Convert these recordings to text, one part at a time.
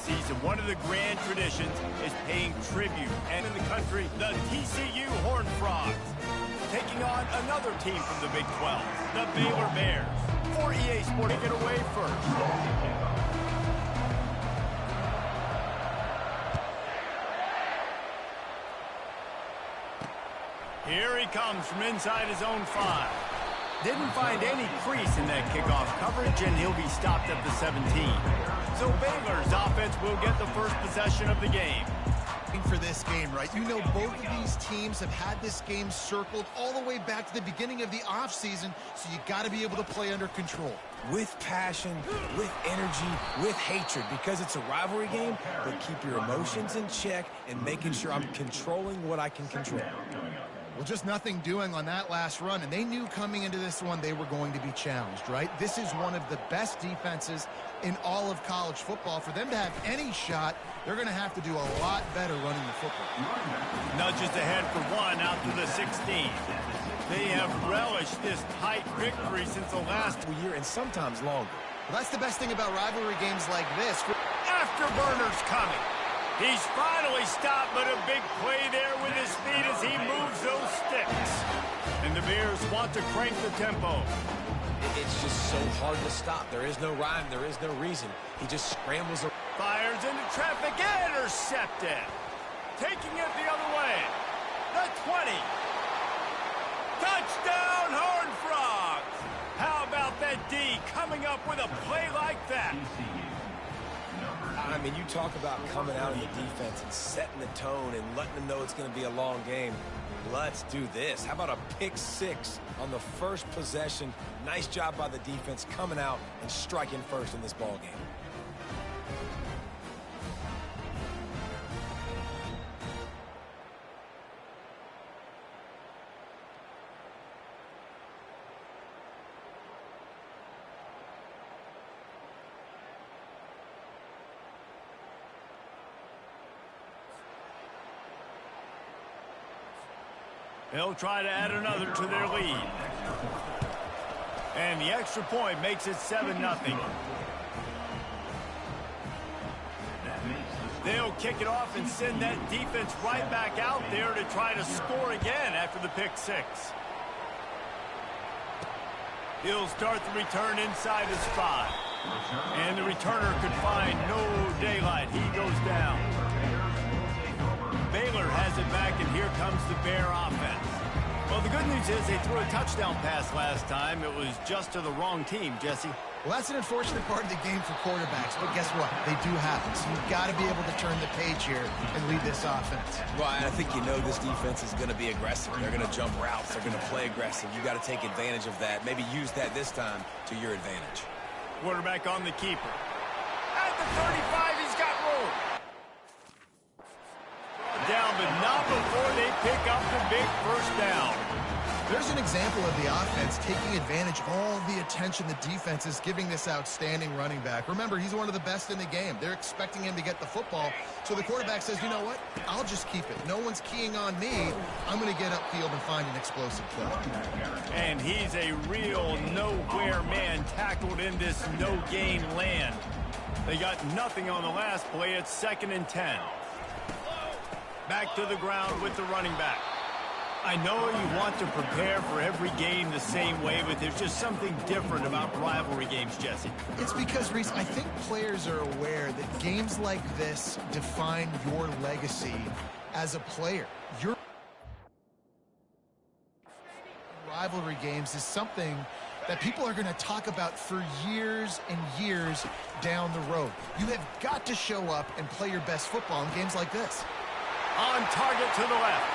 season, one of the grand traditions is paying tribute. And in the country, the TCU Horned Frogs, taking on another team from the Big 12, the Baylor Bears. For EA Sports, get away first. Here he comes from inside his own 5. Didn't find any crease in that kickoff coverage, and he'll be stopped at the 17. So Baylor's offense will get the first possession of the game. For this game, right? You know, both of these teams have had this game circled all the way back to the beginning of the offseason, so you got to be able to play under control. With passion, with energy, with hatred, because it's a rivalry game, but keep your emotions in check and making sure I'm controlling what I can control. Well, just nothing doing on that last run, and they knew coming into this one they were going to be challenged, right? This is one of the best defenses in all of college football. For them to have any shot, they're going to have to do a lot better running the football. Nudges ahead for 1 out to the 16. They have relished this tight victory since the last year and sometimes longer. Well, that's the best thing about rivalry games like this. Afterburners coming. He's finally stopped, but a big play there with his feet as he moves those sticks. And the Bears want to crank the tempo. It's just so hard to stop. There is no rhyme. There is no reason. He just scrambles. Fires into traffic. Intercepted. Taking it the other way. The 20. Touchdown, Horned Frogs. How about that D coming up with a play like that? I mean, you talk about coming out in the defense and setting the tone and letting them know it's going to be a long game. Let's do this. How about a pick 6 on the first possession? Nice job by the defense coming out and striking first in this ball game. They'll try to add another to their lead. And the extra point makes it 7-0. They'll kick it off and send that defense right back out there to try to score again after the pick 6. He'll start the return inside his 5. And the returner could find no daylight. He goes down. Baylor has it back, and here comes the Bear offense. Well, the good news is they threw a touchdown pass last time. It was just to the wrong team, Jesse. Well, that's an unfortunate part of the game for quarterbacks, but guess what? They do happen. So you've got to be able to turn the page here and lead this offense. Well, I think you know this defense is going to be aggressive. They're going to jump routes. They're going to play aggressive. You got to take advantage of that. Maybe use that this time to your advantage. Quarterback on the keeper. At the 35, he's got room. Down, but not before they pick up the big first down. There's an example of the offense taking advantage of all the attention the defense is giving this outstanding running back. Remember, he's one of the best in the game. They're expecting him to get the football, so the quarterback says, you know what? I'll just keep it. No one's keying on me. I'm going to get upfield and find an explosive play. And he's a real nowhere man tackled in this no-gain land. They got nothing on the last play. It's 2nd and 10. Back to the ground with the running back. I know you want to prepare for every game the same way, but there's just something different about rivalry games, Jesse. It's because, Reese, I think players are aware that games like this define your legacy as a player. Your rivalry games is something that people are going to talk about for years and years down the road. You have got to show up and play your best football in games like this. On target to the left.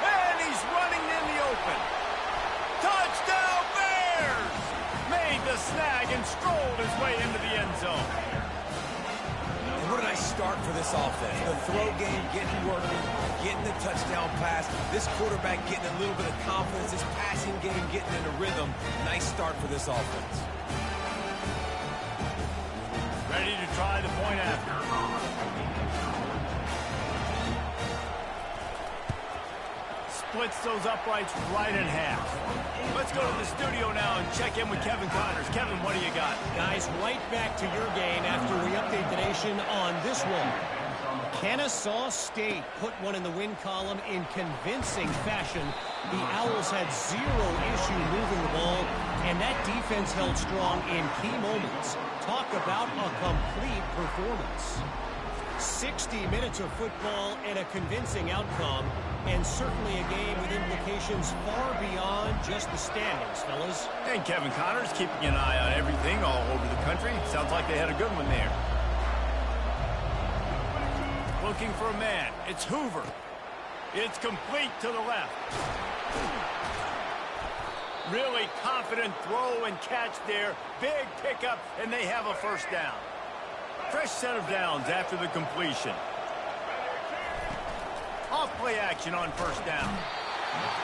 And he's running in the open. Touchdown Bears! Made the snag and strolled his way into the end zone. And what a nice start for this offense. The throw game getting working, getting the touchdown pass. This quarterback getting a little bit of confidence. This passing game getting into rhythm. Nice start for this offense. Ready to try the point after. Splits those uprights right in half. Let's go to the studio now and check in with Kevin Connors. Kevin, what do you got? Guys, right back to your game after we update today's action on this one. Kennesaw State put one in the win column in convincing fashion. The Owls had zero issue moving the ball, and that defense held strong in key moments. Talk about a complete performance. 60 minutes of football and a convincing outcome, and certainly a game with implications far beyond just the standings, fellas. And Kevin Connors keeping an eye on everything all over the country. Sounds like they had a good one there. Looking for a man. It's Hoover. It's complete to the left. Really confident throw and catch there. Big pickup, and they have a first down. Fresh set of downs after the completion. Off play action on first down.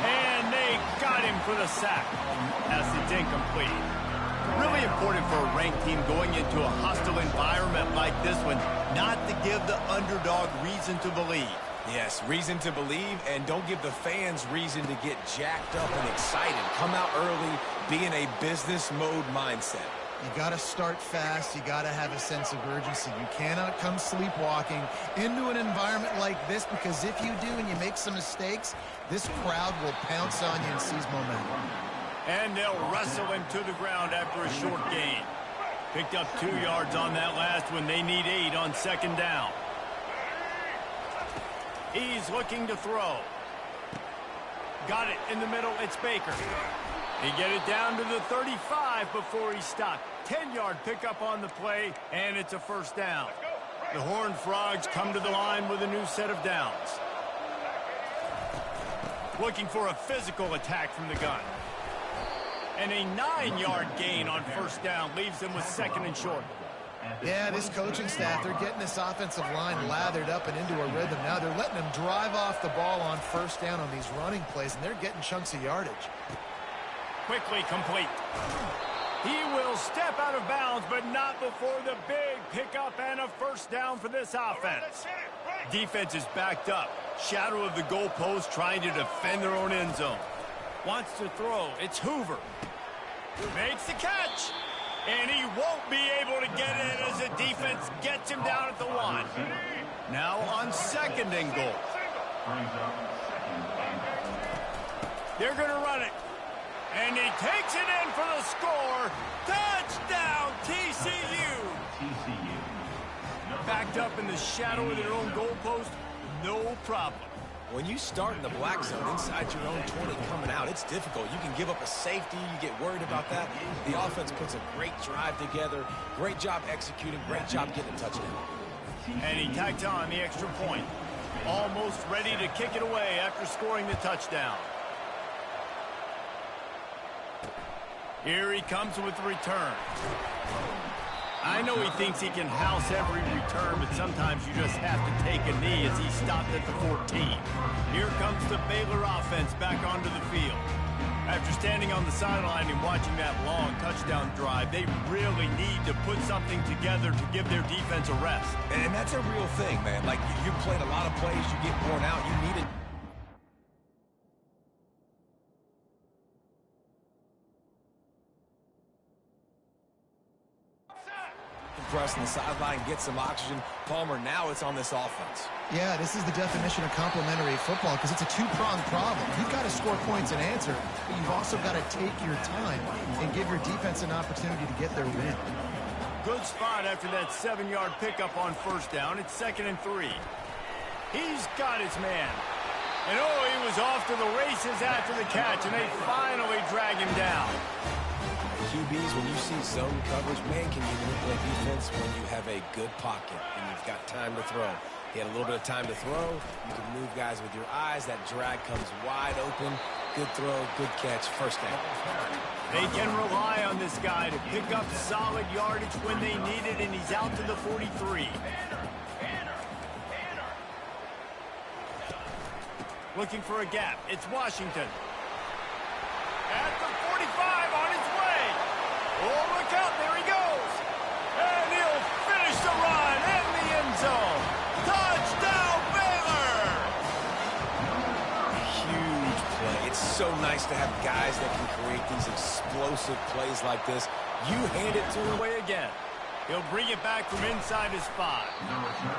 And they got him for the sack. As it's incomplete. Really important for a ranked team going into a hostile environment like this one, not to give the underdog reason to believe. Yes, reason to believe, and don't give the fans reason to get jacked up and excited. Come out early, be in a business mode mindset. You got to start fast. You got to have a sense of urgency. You cannot come sleepwalking into an environment like this, because if you do and you make some mistakes, this crowd will pounce on you and seize momentum. And they'll wrestle him to the ground after a short gain. Picked up 2 yards on that last one. They need 8 on second down. He's looking to throw. Got it in the middle. It's Baker. He get it down to the 35 before he stopped. 10-yard pickup on the play, and it's a first down. The Horned Frogs come to the line with a new set of downs. Looking for a physical attack from the gun. And a 9-yard gain on first down leaves them with second and short. Yeah, this coaching staff, they're getting this offensive line lathered up and into a rhythm. Now they're letting them drive off the ball on first down on these running plays, and they're getting chunks of yardage. Quickly complete. He will step out of bounds, but not before the big pickup and a first down for this offense. Defense is backed up. Shadow of the goalpost, trying to defend their own end zone. Wants to throw. It's Hoover. Makes the catch. And he won't be able to get it as the defense gets him down at the 1. Now on second and goal. They're going to run it. And he takes it in for the score. Touchdown, TCU. Backed up in the shadow of their own goalpost, no problem. When you start in the black zone inside your own 20 coming out, it's difficult. You can give up a safety. You get worried about that. The offense puts a great drive together. Great job executing. Great job getting a touchdown. And he tacked on the extra point. Almost ready to kick it away after scoring the touchdown. Here he comes with the return. I know he thinks he can house every return, but sometimes you just have to take a knee as he stopped at the 14. Here comes the Baylor offense back onto the field. After standing on the sideline and watching that long touchdown drive, they really need to put something together to give their defense a rest. And that's a real thing, man. Like, you played a lot of plays, you get worn out, you need it. Pressing the sideline, get some oxygen. Palmer, now it's on this offense. Yeah, this is the definition of complementary football, because it's a two-pronged problem. You've got to score points and answer, but you've also got to take your time and give your defense an opportunity to get their win. Good spot after that 7-yard pickup on first down. It's second and 3. He's got his man. And oh, he was off to the races after the catch, and they finally drag him down. QBs, when you see zone coverage, man, can you play defense when you have a good pocket and you've got time to throw. He had a little bit of time to throw. You can move guys with your eyes. That drag comes wide open. Good throw, good catch, first down. They can rely on this guy to pick up solid yardage when they need it, and he's out to the 43. Looking for a gap. It's Washington. At the 45 on his way. Oh, look out. There he goes. And he'll finish the run in the end zone. Touchdown, Baylor. Huge play. It's so nice to have guys that can create these explosive plays like this. You hand it to him. Away again. He'll bring it back from inside his 5.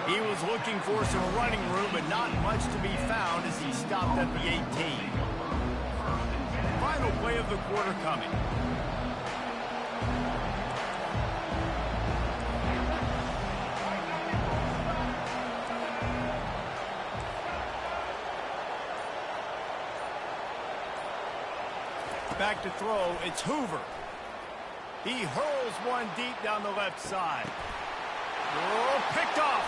He was looking for some running room, but not much to be found as he stopped at the 18. Final play of the quarter coming. Back to throw, it's Hoover. He hurls one deep down the left side. Oh, picked off.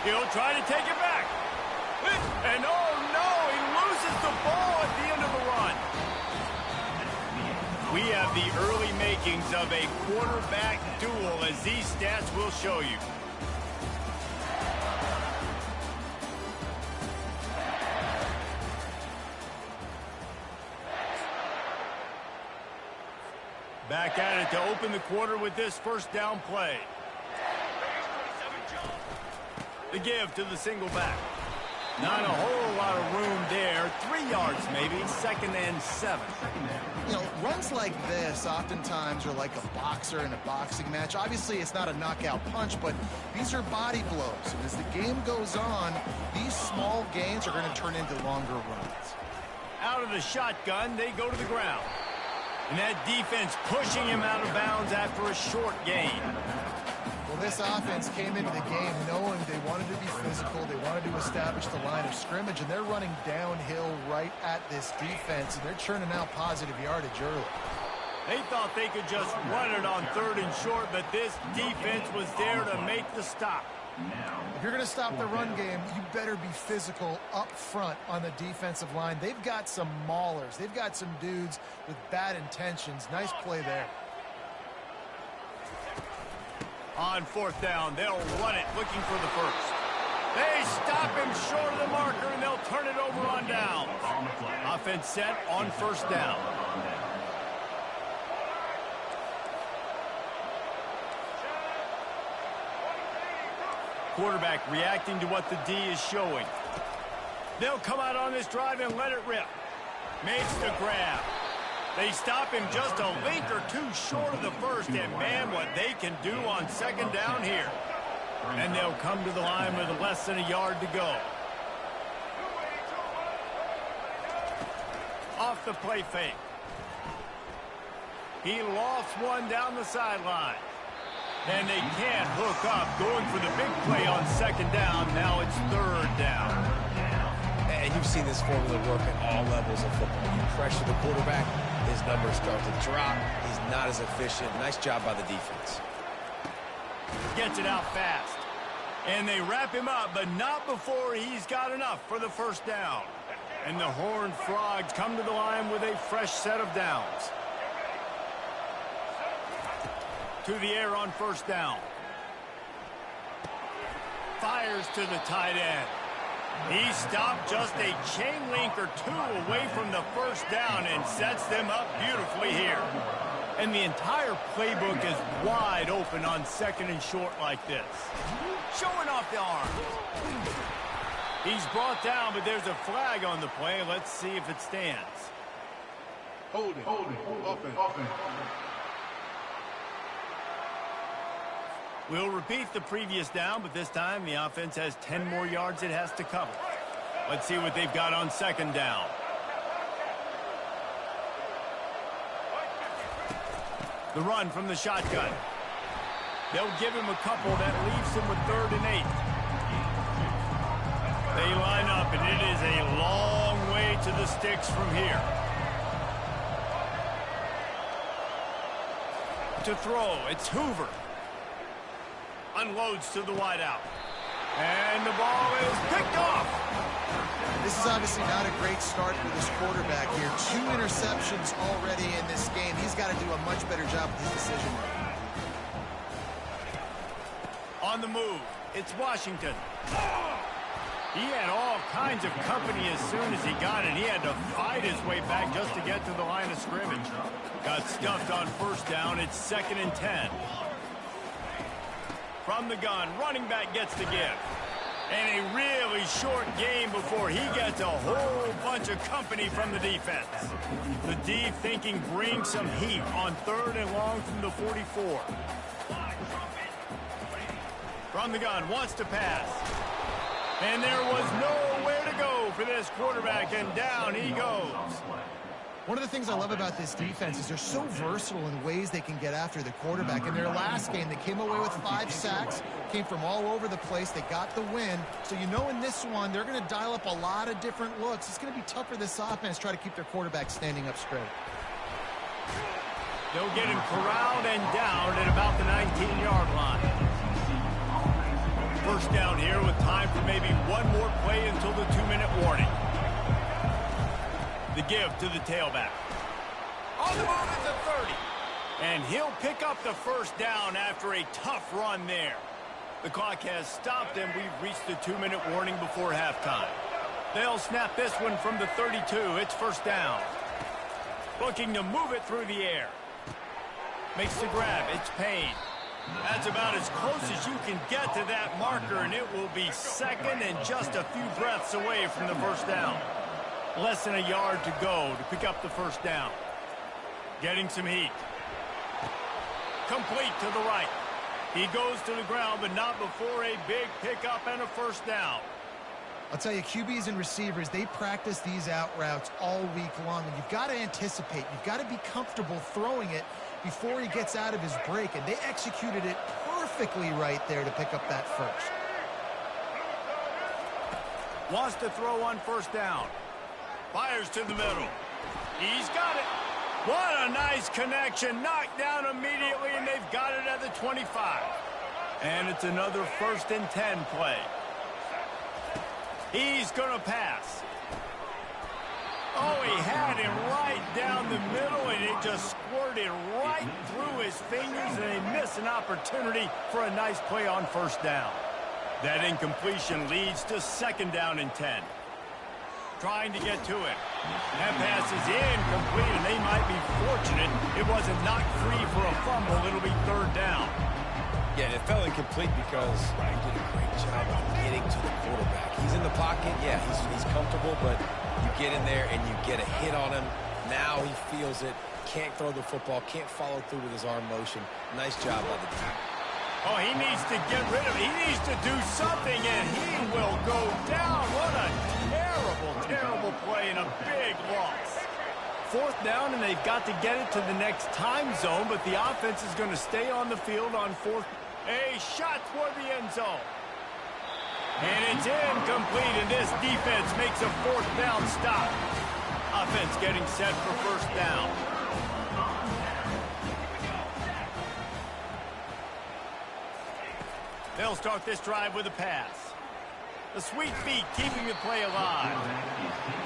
He'll try to take it back. And oh no, he loses the ball at the end of the run. We have the early makings of a quarterback duel, as these stats will show you. Back at it to open the quarter with this first down play. The give to the single back. Not a whole lot of room there. 3 yards maybe, 2nd and 7. You know, runs like this oftentimes are like a boxer in a boxing match. Obviously, it's not a knockout punch, but these are body blows. And as the game goes on, these small gains are going to turn into longer runs. Out of the shotgun, they go to the ground. And that defense pushing him out of bounds after a short gain. Well, this offense came into the game knowing they wanted to be physical, they wanted to establish the line of scrimmage, and they're running downhill right at this defense, and they're churning out positive yardage early. They thought they could just run it on 3rd and short, but this defense was there to make the stop. If you're going to stop the run game, you better be physical up front on the defensive line. They've got some maulers. They've got some dudes with bad intentions. Nice play there. On 4th down, they'll run it, looking for the first. They stop him short of the marker, and they'll turn it over on downs. Offense set on 1st down. Quarterback reacting to what the D is showing. They'll come out on this drive and let it rip. Makes the grab. They stop him just a link or two short of the first, and man, what they can do on 2nd down here. And they'll come to the line with less than a yard to go. Off the play fake. He lofts one down the sideline. And they can't hook up, going for the big play on 2nd down. Now it's 3rd down. And you've seen this formula work at all levels of football. You pressure the quarterback, his numbers start to drop. He's not as efficient. Nice job by the defense. Gets it out fast. And they wrap him up, but not before he's got enough for the 1st down. And the Horned Frogs come to the line with a fresh set of downs. To the air on 1st down. Fires to the tight end. He stopped just a chain link or two away from the 1st down and sets them up beautifully here. And the entire playbook is wide open on 2nd and short like this. Showing off the arm. He's brought down, but there's a flag on the play. Let's see if it stands. Holding. Offense. We'll repeat the previous down, but this time the offense has 10 more yards it has to cover. Let's see what they've got on 2nd down. The run from the shotgun. They'll give him a couple. That leaves him with 3rd and 8. They line up, and it is a long way to the sticks from here. To throw, it's Hoover. Unloads to the wideout. And the ball is picked off. This is obviously not a great start for this quarterback here. 2 interceptions already in this game. He's got to do a much better job with his decision. On the move, it's Washington. He had all kinds of company as soon as he got it. He had to fight his way back just to get to the line of scrimmage. Got stuffed on 1st down. It's 2nd and 10. From the gun, running back gets the give. And a really short game before he gets a whole bunch of company from the defense. The D thinking bring some heat on 3rd and long from the 44. From the gun, wants to pass. And there was nowhere to go for this quarterback, and down he goes. One of the things I love about this defense is they're so versatile in ways they can get after the quarterback. In their last game, they came away with 5 sacks, came from all over the place. They got the win. So you know in this one, they're going to dial up a lot of different looks. It's going to be tough for this offense to try to keep their quarterback standing up straight. They'll get him corralled and down at about the 19-yard line. First down here with time for maybe one more play until the 2-minute warning. The give to the tailback. On the move at the 30. And he'll pick up the first down after a tough run there. The clock has stopped, and we've reached the 2-minute warning before halftime. They'll snap this one from the 32. It's first down. Looking to move it through the air. Makes the grab. It's Payne. That's about as close as you can get to that marker, and it will be second and just a few breaths away from the first down. Less than a yard to go to pick up the first down. Getting some heat. Complete to the right. He goes to the ground, but not before a big pickup and a first down. I'll tell you, QBs and receivers, they practice these out routes all week long, and you've got to anticipate. You've got to be comfortable throwing it before he gets out of his break, and they executed it perfectly right there to pick up that first. Wants to throw on first down. Fires to the middle. He's got it. What a nice connection. Knocked down immediately, and they've got it at the 25. And it's another 1st and 10 play. He's going to pass. Oh, he had him right down the middle, and it just squirted right through his fingers, and they missed an opportunity for a nice play on first down. That incompletion leads to 2nd down and 10. Trying to get to it. That pass is incomplete, and they might be fortunate it wasn't knocked free for a fumble. It'll be 3rd down. Yeah, it fell incomplete because he did a great job of getting to the quarterback. He's in the pocket. Yeah, he's comfortable, but you get in there and you get a hit on him. Now he feels it. Can't throw the football. Can't follow through with his arm motion. Nice job by the team. Oh, he needs to get rid of it. He needs to do something, and he will go down. What a terrible, terrible play and a big loss. 4th down, and they've got to get it to the next time zone, but the offense is going to stay on the field on 4th. A shot toward the end zone. And it's incomplete, and this defense makes a 4th down stop. Offense getting set for first down. They'll start this drive with a pass. The sweet feet keeping the play alive.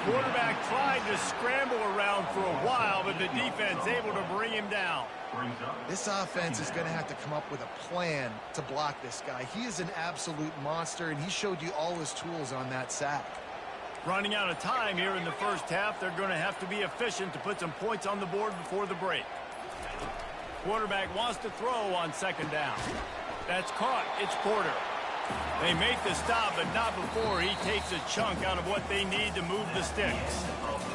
Quarterback tried to scramble around for a while, but the defense able to bring him down. This offense is going to have to come up with a plan to block this guy. He is an absolute monster, and he showed you all his tools on that sack. Running out of time here in the first half, they're going to have to be efficient to put some points on the board before the break. Quarterback wants to throw on 2nd down. That's caught. It's Porter. They make the stop, but not before he takes a chunk out of what they need to move the sticks.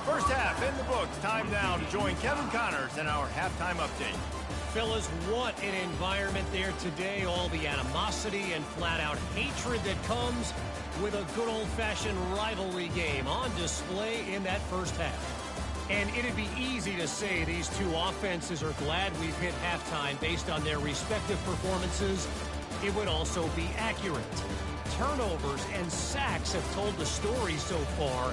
First half in the books. Time now to join Kevin Connors in our halftime update. Fellas, what an environment there today. All the animosity and flat-out hatred that comes with a good old-fashioned rivalry game on display in that first half. And it'd be easy to say these two offenses are glad we've hit halftime based on their respective performances. It would also be accurate. Turnovers and sacks have told the story so far.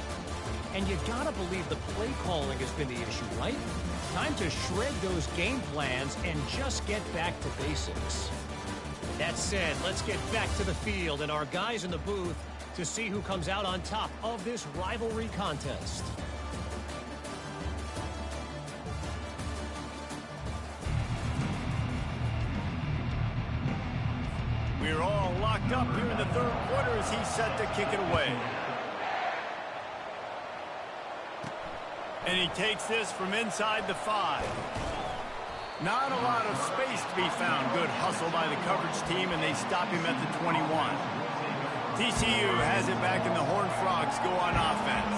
And you gotta believe the play calling has been the issue, right? Time to shred those game plans and just get back to basics. That said, let's get back to the field and our guys in the booth to see who comes out on top of this rivalry contest. We're all locked up here in the 3rd quarter as he's set to kick it away. And he takes this from inside the 5. Not a lot of space to be found. Good hustle by the coverage team, and they stop him at the 21. TCU has it back, and the Horned Frogs go on offense.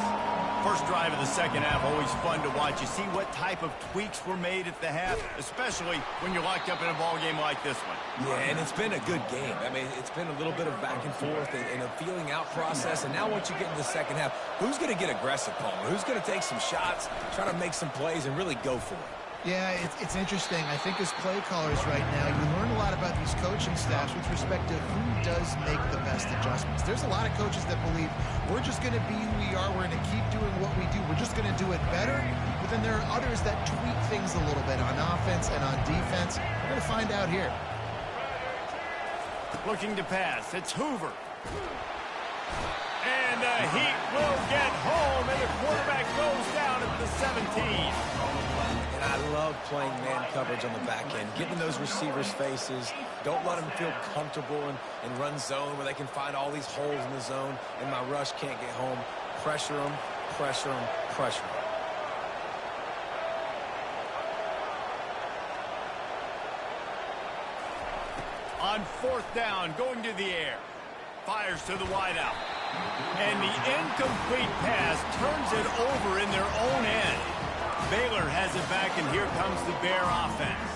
First drive of the second half, always fun to watch. You see what type of tweaks were made at the half, especially when you're locked up in a ball game like this one. Yeah, and it's been a good game. I mean, it's been a little bit of back and forth and a feeling out process. And now once you get into the second half, who's going to get aggressive, Palmer? Who's going to take some shots, try to make some plays, and really go for it? Yeah, it's interesting. I think as play callers right now, you learn a lot about these coaching staffs with respect to who does make the best adjustments. There's a lot of coaches that believe we're just going to be who we are. We're going to keep doing what we do. We're just going to do it better. But then there are others that tweak things a little bit on offense and on defense. We're going to find out here. Looking to pass. It's Hoover. And the Heat will get home, and the quarterback goes down at the 17. And I love playing man coverage on the back end, getting those receivers' faces. Don't let them feel comfortable and run zone where they can find all these holes in the zone, and my rush can't get home. Pressure them, pressure them, pressure them. On fourth down, going to the air. Fires to the wideout. And the incomplete pass turns it over in their own end. Baylor has it back, and here comes the Bear offense.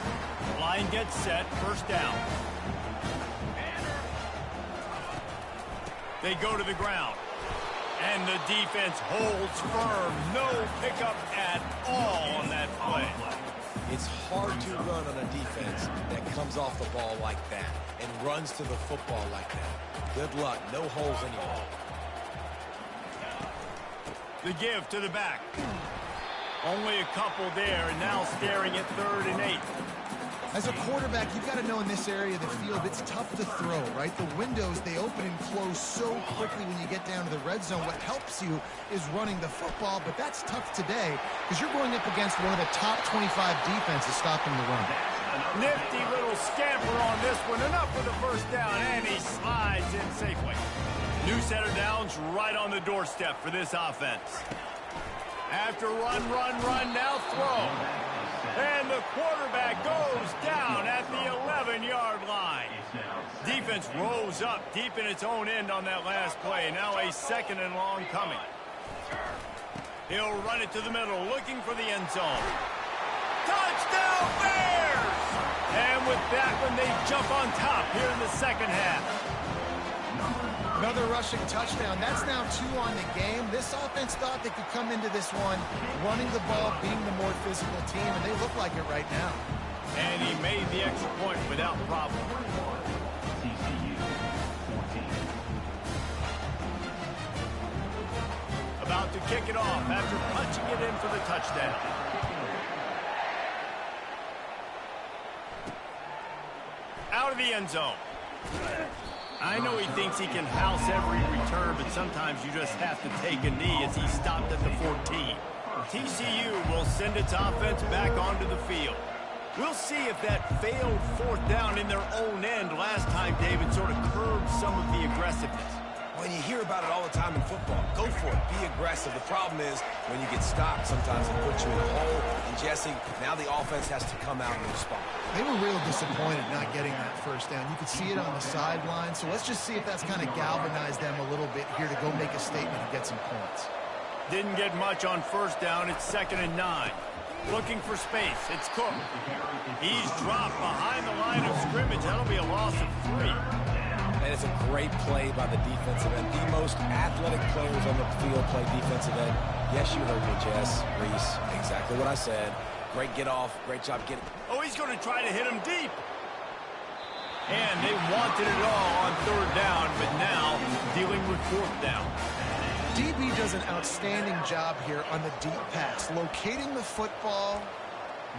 Line gets set, first down. They go to the ground. And the defense holds firm. No pickup at all on that play. It's hard to run on a defense that comes off the ball like that and runs to the football like that. Good luck. No holes anywhere. The give to the back. Only a couple there, and now staring at 3rd and 8. As a quarterback, you've got to know in this area of the field, it's tough to throw, right? The windows, they open and close so quickly when you get down to the red zone. What helps you is running the football, but that's tough today because you're going up against one of the top 25 defenses stopping the run. Nifty little scamper on this one. Enough for the first down, and he slides in safely. New set of downs right on the doorstep for this offense. After run, now throw. And the quarterback goes down at the 11-yard line. Defense rose up deep in its own end on that last play. Now a 2nd and long coming. He'll run it to the middle, looking for the end zone. Touchdown Bears! And with that one, they jump on top here in the second half. Another rushing touchdown. That's now 2 on the game. This offense thought they could come into this one running the ball, being the more physical team, and they look like it right now. And he made the extra point without problem. TCU 14. About to kick it off after punching it in for the touchdown. Out of the end zone. I know he thinks he can house every return, but sometimes you just have to take a knee as he stopped at the 14. TCU will send its offense back onto the field. We'll see if that failed 4th down in their own end last time, David, sort of curbed some of the aggressiveness. When you hear about it all the time in football, go for it. Be aggressive. The problem is when you get stopped, sometimes it puts you in a hole. And, Jesse, now the offense has to come out and respond. They were real disappointed not getting that first down. You could see it on the sideline. So let's just see if that's kind of galvanized them a little bit here to go make a statement and get some points. Didn't get much on first down. It's 2nd and 9. Looking for space. It's Cook. He's dropped behind the line of scrimmage. That'll be a loss of 3. And it's a great play by the defensive end. The most athletic players on the field play defensive end. Yes, you heard me, Jess, Reese. Exactly what I said. Great get off. Great job getting. Oh, he's going to try to hit him deep. And they wanted it all on 3rd down, but now dealing with 4th down. DB does an outstanding job here on the deep pass. Locating the football,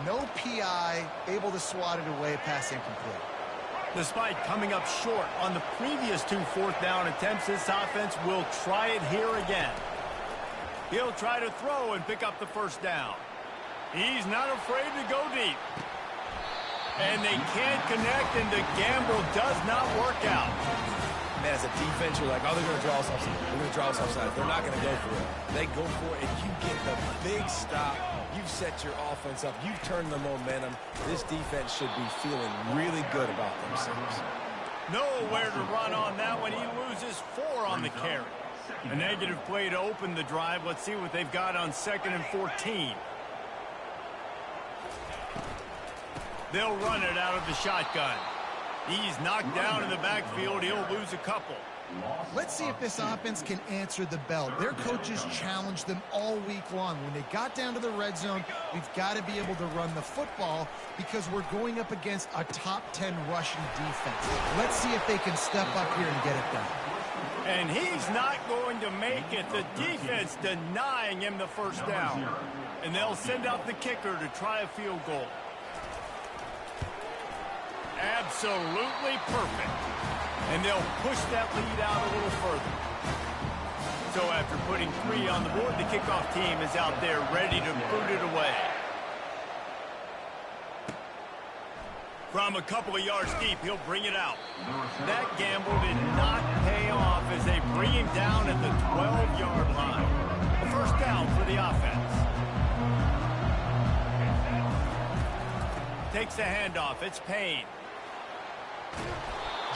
no PI, able to swat it away, pass incomplete. Despite coming up short on the previous 2 4th down attempts, this offense will try it here again. He'll try to throw and pick up the first down. He's not afraid to go deep. And they can't connect, and the gamble does not work out. Man, as a defense, you're like, oh, they're going to draw us offside. They're going to draw us offside. They're not going to go for it. They go for it, and you get the big stop. You've set your offense up. You've turned the momentum. This defense should be feeling really good about themselves. Nowhere to run on that one. He loses 4 on the carry. A negative play to open the drive. Let's see what they've got on 2nd and 14. They'll run it out of the shotgun. He's knocked down in the backfield. He'll lose a couple. Let's see if this offense can answer the bell. Their coaches challenged them all week long. When they got down to the red zone, we've got to be able to run the football because we're going up against a top 10 rushing defense. Let's see if they can step up here and get it done. And he's not going to make it. The defense denying him the first down. And they'll send out the kicker to try a field goal. Absolutely perfect. And they'll push that lead out a little further. So after putting 3 on the board, the kickoff team is out there ready to boot it away. From a couple of yards deep, he'll bring it out. That gamble did not pay off as they bring him down at the 12-yard line. A first down for the offense. Takes the handoff. It's Payne.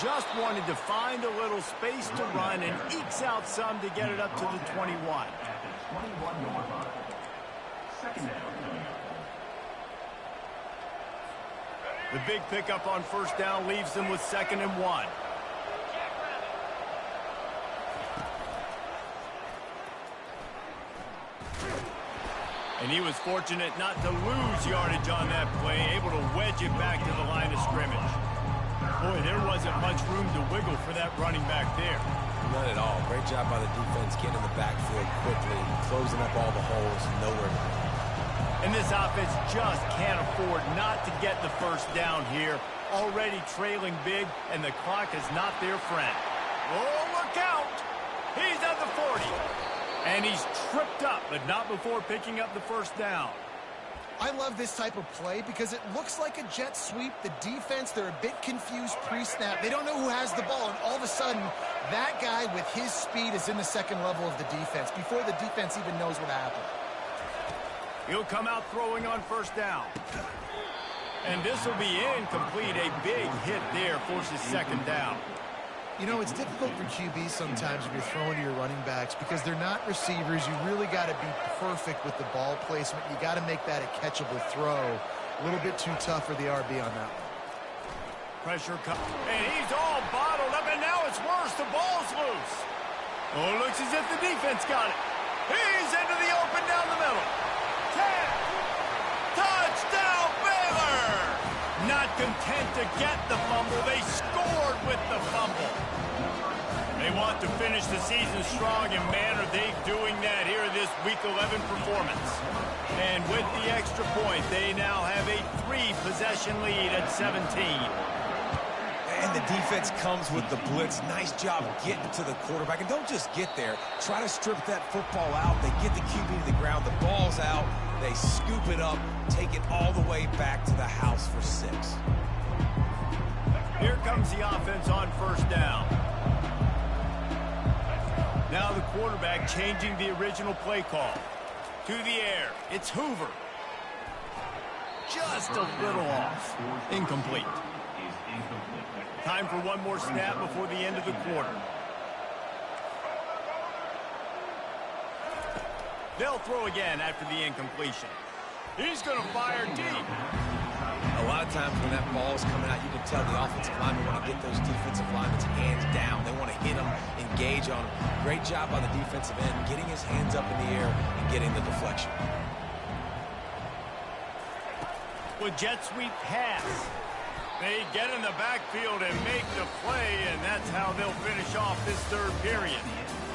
Just wanted to find a little space to run and ekes out some to get it up to the 21. The big pickup on first down leaves them with 2nd and 1. And he was fortunate not to lose yardage on that play, able to wedge it back to the line of scrimmage. Boy, there wasn't much room to wiggle for that running back there. None at all. Great job by the defense getting in the backfield quickly, closing up all the holes, nowhere to go. And this offense just can't afford not to get the first down here. Already trailing big, and the clock is not their friend. Oh, look out! He's at the 40. And he's tripped up, but not before picking up the first down. I love this type of play because it looks like a jet sweep. The defense, they're a bit confused pre-snap. They don't know who has the ball, and all of a sudden, that guy with his speed is in the second level of the defense before the defense even knows what happened. He'll come out throwing on first down. And this will be incomplete. A big hit there forces 2nd down. You know, it's difficult for QBs sometimes when you're throwing to your running backs because they're not receivers. You really got to be perfect with the ball placement. You got to make that a catchable throw. A little bit too tough for the RB on that one. Pressure comes. And he's all bottled up, and now it's worse. The ball's loose. Oh, looks as if the defense got it. He's into the open down the middle. 10. Touchdown, Baylor! Not content to get the fumble, they scored with the fumble. They want to finish the season strong, and man, are they doing that here in this Week 11 performance. And with the extra point, they now have a 3-possession lead at 17. And the defense comes with the blitz. Nice job getting to the quarterback. And don't just get there. Try to strip that football out. They get the QB to the ground. The ball's out. They scoop it up, take it all the way back to the house for 6. Here comes the offense on first down. Now the quarterback changing the original play call. To the air, it's Hoover. Just a little off. Incomplete. Time for one more snap before the end of the quarter. They'll throw again after the incompletion. He's going to fire deep. A lot of times when that ball's coming out, you can tell the offensive linemen want to get those defensive linemen's hands down. They want to hit them, engage on them. Great job by the defensive end, getting his hands up in the air and getting the deflection. With jet sweep pass. They get in the backfield and make the play, and that's how they'll finish off this third period.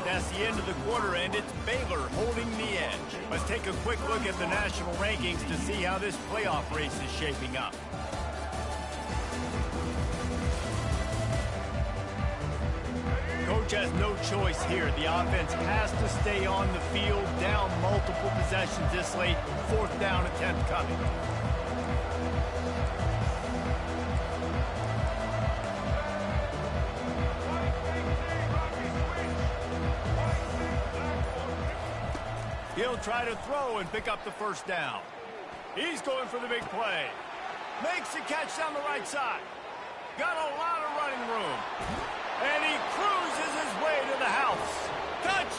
That's the end of the quarter, and it's Baylor holding the edge. Let's take a quick look at the national rankings to see how this playoff race is shaping up. Coach has no choice here. The offense has to stay on the field, down multiple possessions this late. 4th down attempt coming. He'll try to throw and pick up the first down. He's going for the big play. Makes the catch down the right side. Got a lot of running room. And he cruises his way to the house. Touchdown!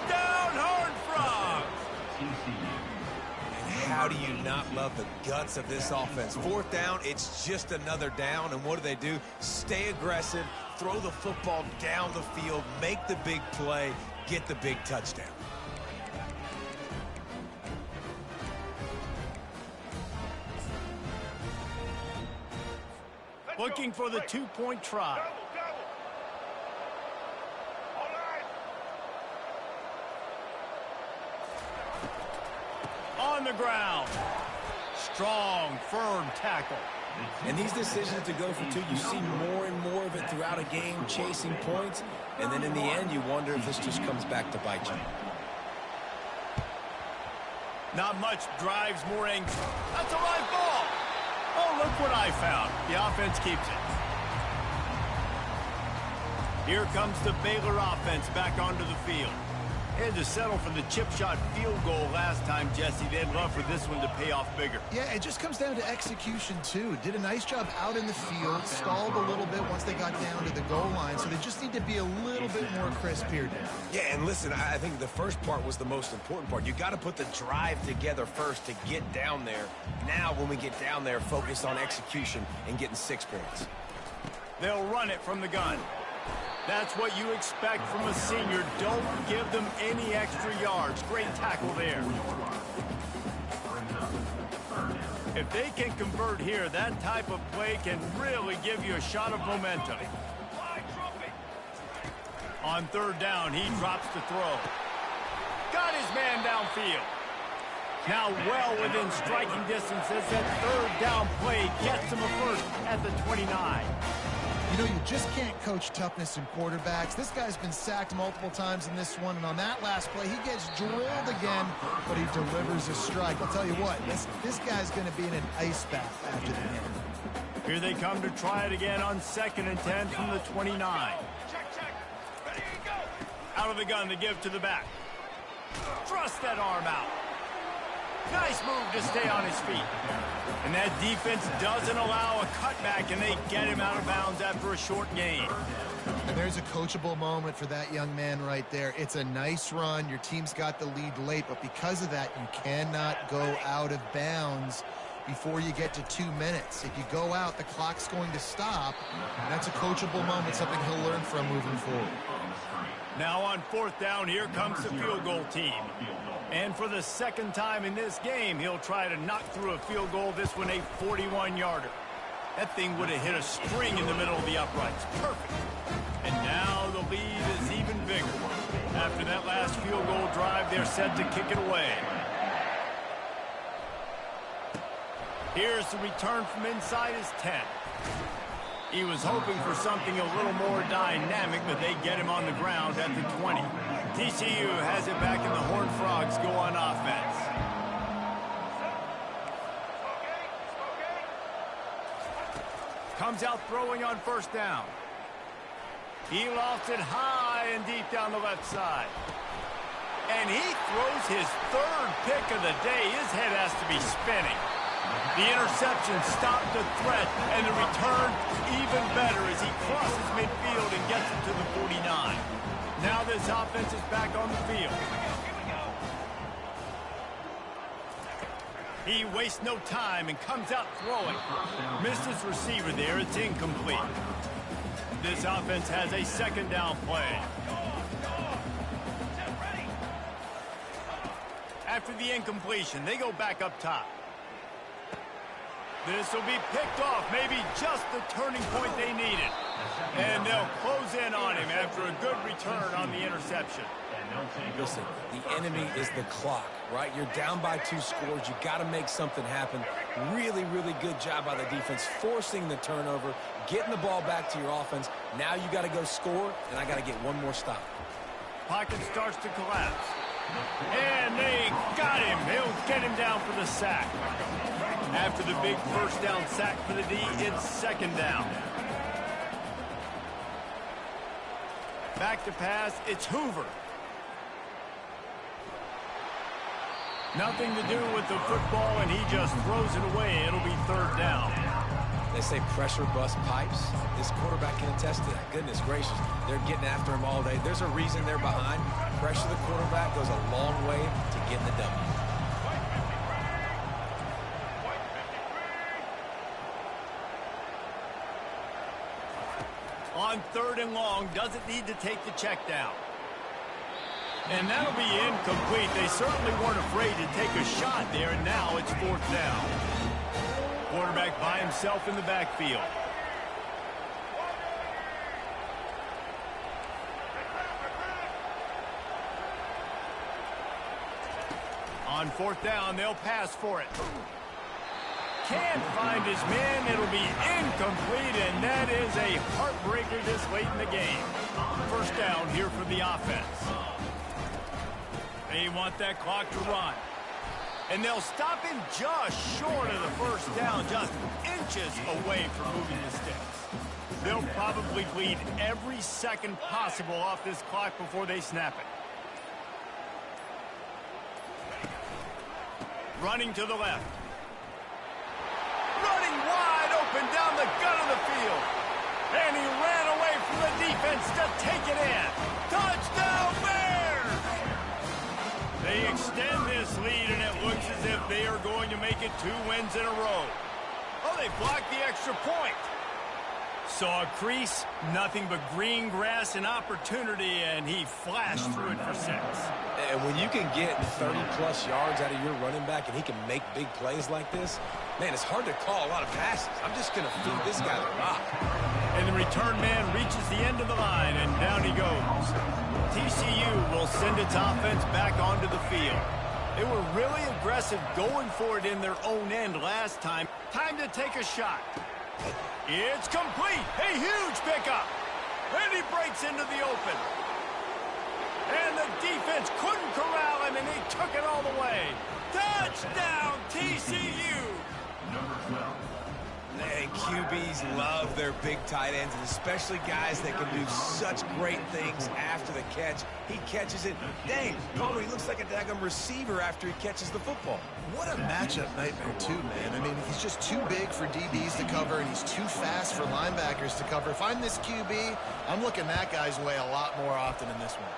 How do you not love the guts of this offense? Fourth down, it's just another down, and what do? Stay aggressive, throw the football down the field, make the big play, get the big touchdown. Looking for the two-point try. On the ground. Strong, firm tackle. And these decisions to go for two, you see more and more of it throughout a game, chasing points. And then in the end, you wonder if this just comes back to bite you. Not much drives more angst. That's a live ball. Oh, look what I found. The offense keeps it. Here comes the Baylor offense back onto the field. They had to settle for the chip shot field goal last time, Jesse. They'd love for this one to pay off bigger. Yeah, it just comes down to execution, too. Did a nice job out in the field, stalled a little bit once they got down to the goal line, so they just need to be a little bit more crisp here, Dan. Yeah, and listen, I think the first part was the most important part. You got to put the drive together first to get down there. Now, when we get down there, focus on execution and getting 6 points. They'll run it from the gun. That's what you expect from a senior. Don't give them any extra yards. Great tackle there. If they can convert here, that type of play can really give you a shot of momentum. On third down, he drops the throw. Got his man downfield. Now well within striking distance as that third down play gets him a first at the 29. You know, you just can't coach toughness in quarterbacks. This guy's been sacked multiple times in this one, and on that last play, he gets drilled again, but he delivers a strike. I'll tell you what, this guy's going to be in an ice bath after the game. Here they come to try it again on 2nd and 10 from the 29. Out of the gun to give to the back. Thrust that arm out. Nice move to stay on his feet. And that defense doesn't allow a cutback, and they get him out of bounds after a short gain. And there's a coachable moment for that young man right there. It's a nice run. Your team's got the lead late, but because of that, you cannot go out of bounds before you get to 2 minutes. If you go out, the clock's going to stop. And that's a coachable moment, something he'll learn from moving forward. Now on 4th down, here comes the field goal team. And for the second time in this game, he'll try to knock through a field goal, this one a 41-yarder. That thing would have hit a string in the middle of the uprights. Perfect. And now the lead is even bigger. After that last field goal drive, they're set to kick it away. Here's the return from inside his 10. He was hoping for something a little more dynamic, but they get him on the ground at the 20. TCU has it back, and the Horned Frogs go on offense. Comes out throwing on 1st down. He lofts it high and deep down the left side. And he throws his 3rd pick of the day. His head has to be spinning. The interception stopped the threat, and the return even better as he crosses midfield and gets it to the 49. Now this offense is back on the field. He wastes no time and comes out throwing. Missed his receiver there. It's incomplete. This offense has a 2nd down play. After the incompletion, they go back up top. This will be picked off, maybe just the turning point they needed. And they'll close in on him after a good return on the interception. Listen, the enemy is the clock, right? You're down by 2 scores. You got to make something happen. Really, really good job by the defense, forcing the turnover, getting the ball back to your offense. Now you got to go score, and I got to get one more stop. Pocket starts to collapse. And they got him. He'll get him down for the sack. After the big 1st down sack for the D, it's 2nd down. Back to pass, it's Hoover. Nothing to do with the football, and he just throws it away. It'll be 3rd down. They say pressure bust pipes. This quarterback can attest to that. Goodness gracious, they're getting after him all day. There's a reason they're behind. Pressure the quarterback goes a long way to getting the W. On 3rd and long, doesn't need to take the check down. And that'll be incomplete. They certainly weren't afraid to take a shot there, and now it's 4th down. Quarterback by himself in the backfield. On 4th down, they'll pass for it. Can't find his man. It'll be incomplete, and that is a heartbreaker this late in the game. 1st down here for the offense. They want that clock to run. And they'll stop him just short of the 1st down, just inches away from moving the sticks. They'll probably bleed every second possible off this clock before they snap it. Running to the left. Running wide open down the gut of the field. And he ran away from the defense to take it in. Touchdown Bears! They extend this lead, and it looks as if they are going to make it 2 wins in a row. Oh, they blocked the extra point. Saw a crease, nothing but green grass and opportunity, and he flashed through it for 6. And when you can get 30-plus yards out of your running back and he can make big plays like this, man, it's hard to call a lot of passes. I'm just going to feed this guy the rock. And the return man reaches the end of the line, and down he goes. TCU will send its offense back onto the field. They were really aggressive going for it in their own end last time. Time to take a shot. It's complete. A huge pickup. And he breaks into the open. And the defense couldn't corral him, and he took it all the way. Touchdown, TCU. Number 12. And QBs love their big tight ends, and especially guys that can do such great things after the catch. He catches it. Dang, Palmer, he looks like a daggum receiver after he catches the football. What a matchup nightmare, too, man. I mean, he's just too big for DBs to cover, and he's too fast for linebackers to cover. If I'm this QB, I'm looking that guy's way a lot more often in this one.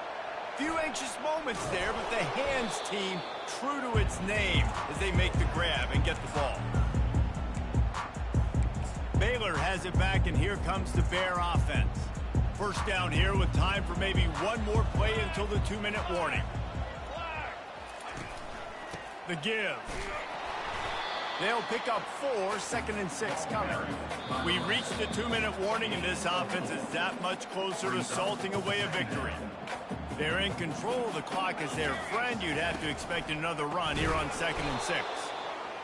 Few anxious moments there, but the hands team true to its name as they make the grab and get the ball. Baylor has it back, and here comes the Bear offense. 1st down here with time for maybe one more play until the 2-minute warning. The give. They'll pick up 4, 2nd and 6 coming. We reached the 2-minute warning, and this offense is that much closer to salting away a victory. They're in control. The clock is their friend. You'd have to expect another run here on 2nd and 6.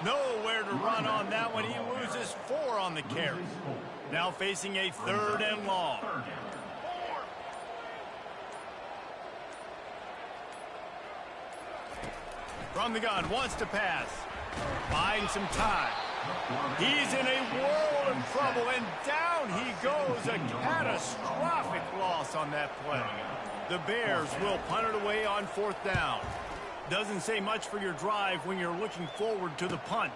Nowhere to run on that one. He loses 4 on the carry. Now facing a 3rd and long. From the gun, wants to pass. Buying some time. He's in a world of trouble, and down he goes. A catastrophic loss on that play. The Bears will punt it away on 4th down. Doesn't say much for your drive when you're looking forward to the punt.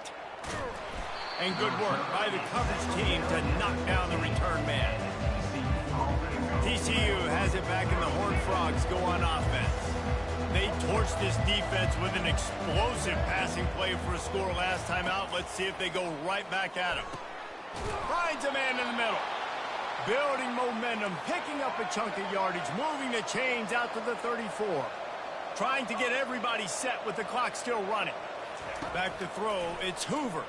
And good work by the coverage team to knock down the return man. TCU has it back, and the Horned Frogs go on offense. They torched this defense with an explosive passing play for a score last time out. Let's see if they go right back at him. Finds a man in the middle. Building momentum, picking up a chunk of yardage, moving the chains out to the 34. Trying to get everybody set with the clock still running. Back to throw, it's Hoover.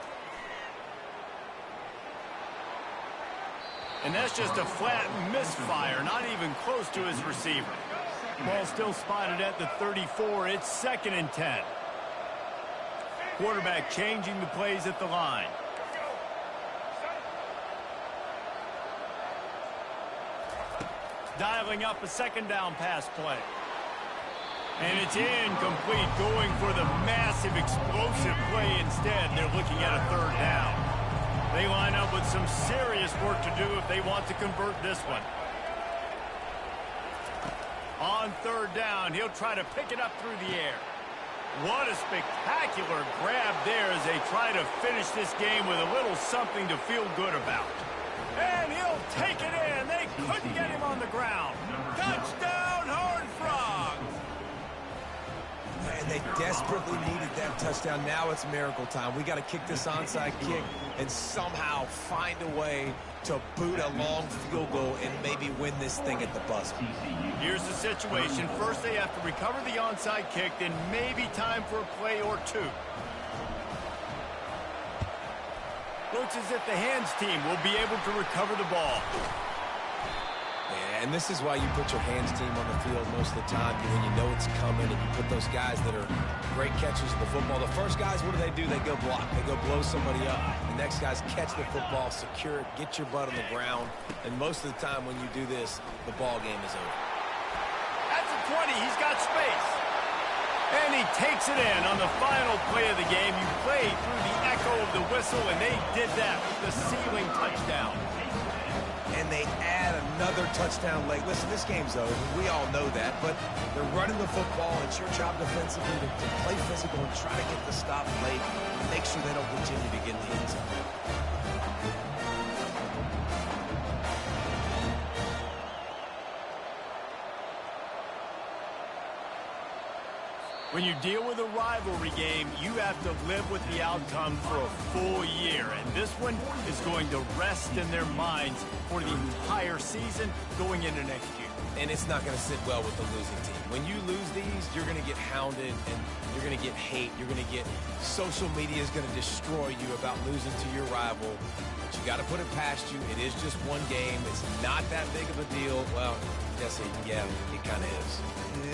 And that's just a flat misfire, not even close to his receiver. Ball still spotted at the 34. It's 2nd and 10. Quarterback changing the plays at the line. Dialing up a 2nd down pass play. And it's incomplete, going for the massive explosive play instead. They're looking at a 3rd down. They line up with some serious work to do if they want to convert this one. On 3rd down, he'll try to pick it up through the air. What a spectacular grab there as they try to finish this game with a little something to feel good about. And he'll take it in. They couldn't get him on the ground. Touchdown, Horned Frogs! And They desperately needed that touchdown. Now it's miracle time. We got to kick this onside kick and somehow find a way to boot a long field goal and maybe win this thing at the buzzer. Here's the situation. First, they have to recover the onside kick, then maybe time for a play or two. Looks as if the hands team will be able to recover the ball. Yeah, and this is why you put your hands team on the field most of the time, when you know it's coming, and you put those guys that are great catchers of the football. The first guys, what do? They go block. They go blow somebody up. The next guys catch the football, secure it, get your butt on the ground. And most of the time when you do this, the ball game is over. At the 20, he's got space. And he takes it in on the final play of the game. You play through the echo of the whistle, and they did that with the ceiling touchdown. And they add another touchdown late. Listen, this game's over. We all know that, but they're running the football. It's your job defensively to play physical and try to get the stop late and make sure they don't continue to get in the end zone. When you deal with a rivalry game, you have to live with the outcome for a full year. And this one is going to rest in their minds for the entire season going into next year. And it's not going to sit well with the losing team. When you lose these, you're going to get hounded and you're going to get hate. You're going to get social media is going to destroy you about losing to your rival. But you got to put it past you. It is just one game. It's not that big of a deal. Well, Jesse, yeah, it kind of is.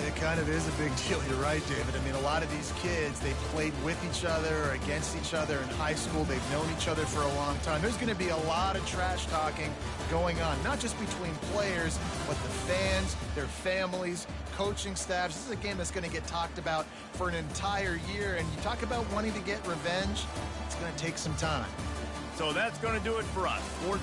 It kind of is a big deal. You're right, David. I mean, a lot of these kids, they played with each other or against each other in high school. They've known each other for a long time. There's going to be a lot of trash talking going on, not just between players, but the fans, their families, coaching staffs. This is a game that's going to get talked about for an entire year. And you talk about wanting to get revenge, it's going to take some time. So that's going to do it for us. For